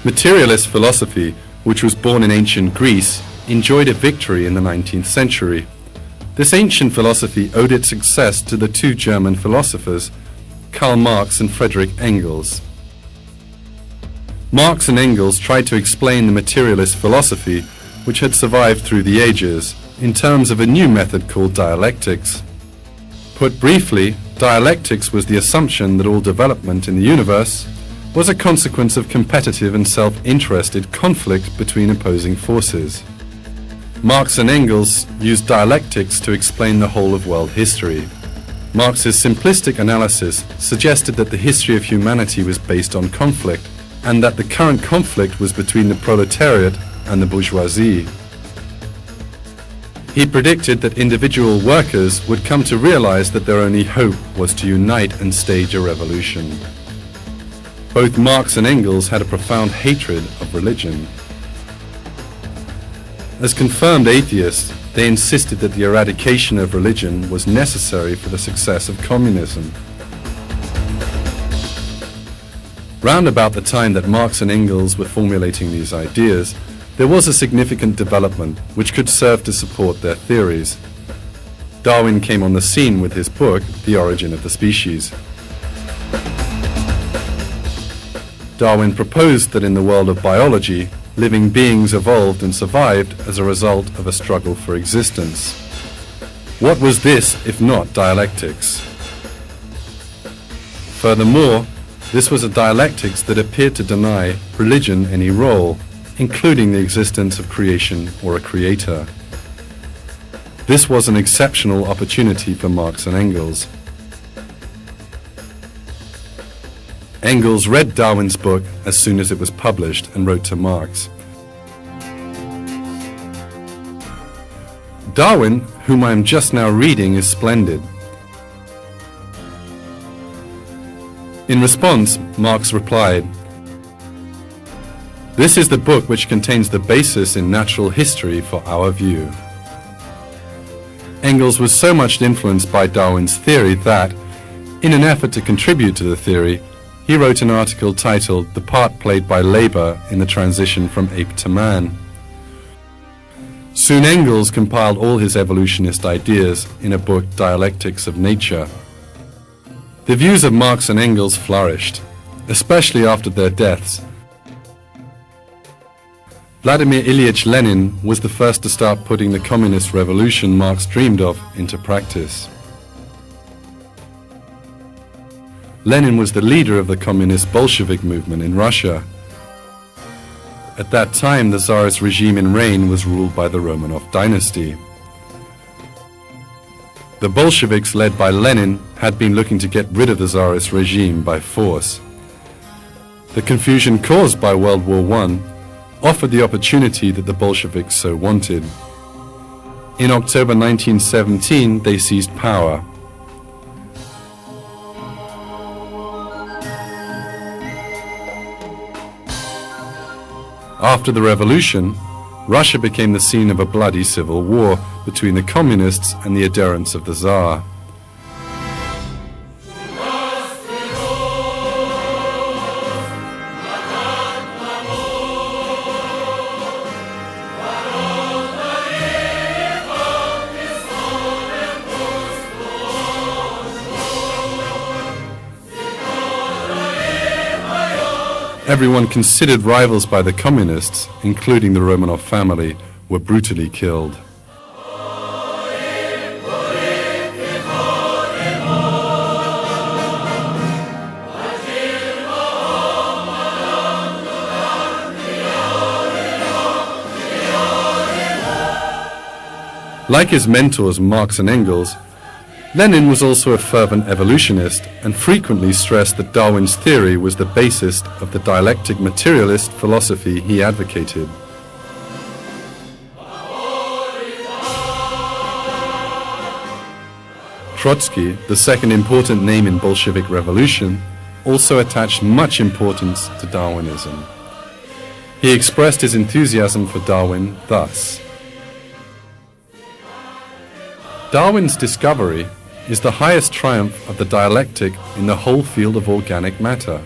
Materialist philosophy, which was born in ancient Greece, enjoyed a victory in the 19th century. This ancient philosophy owed its success to the two German philosophers, Karl Marx and Friedrich Engels. Marx and Engels tried to explain the materialist philosophy, which had survived through the ages, in terms of a new method called dialectics. Put briefly, dialectics was the assumption that all development in the universe was a consequence of competitive and self-interested conflict between opposing forces. Marx and Engels used dialectics to explain the whole of world history. Marx's simplistic analysis suggested that the history of humanity was based on conflict, and that the current conflict was between the proletariat and the bourgeoisie. He predicted that individual workers would come to realize that their only hope was to unite and stage a revolution. Both Marx and Engels had a profound hatred of religion. As confirmed atheists, they insisted that the eradication of religion was necessary for the success of communism. Round about the time that Marx and Engels were formulating these ideas, there was a significant development which could serve to support their theories. Darwin came on the scene with his book, The Origin of the Species. Darwin proposed that in the world of biology, living beings evolved and survived as a result of a struggle for existence. What was this if not dialectics? Furthermore, this was a dialectics that appeared to deny religion any role, including the existence of creation or a creator. This was an exceptional opportunity for Marx and Engels. Engels read Darwin's book as soon as it was published and wrote to Marx. Darwin, whom I am just now reading, is splendid. In response, Marx replied, "This is the book which contains the basis in natural history for our view." Engels was so much influenced by Darwin's theory that, in an effort to contribute to the theory, he wrote an article titled "The Part Played by Labor in the Transition from Ape to Man." Soon Engels compiled all his evolutionist ideas in a book, Dialectics of Nature. The views of Marx and Engels flourished, especially after their deaths. Vladimir Ilyich Lenin was the first to start putting the communist revolution Marx dreamed of into practice. Lenin was the leader of the communist Bolshevik movement in Russia. At that time, the Tsarist regime in reign was ruled by the Romanov dynasty. The Bolsheviks, led by Lenin, had been looking to get rid of the Tsarist regime by force. The confusion caused by World War I offered the opportunity that the Bolsheviks so wanted. In October 1917, they seized power. After the revolution, Russia became the scene of a bloody civil war between the communists and the adherents of the Tsar. Everyone considered rivals by the communists, including the Romanov family, were brutally killed. Like his mentors Marx and Engels, Lenin was also a fervent evolutionist and frequently stressed that Darwin's theory was the basis of the dialectic materialist philosophy he advocated. Trotsky, the second important name in Bolshevik revolution, also attached much importance to Darwinism. He expressed his enthusiasm for Darwin thus: "Darwin's discovery is the highest triumph of the dialectic in the whole field of organic matter.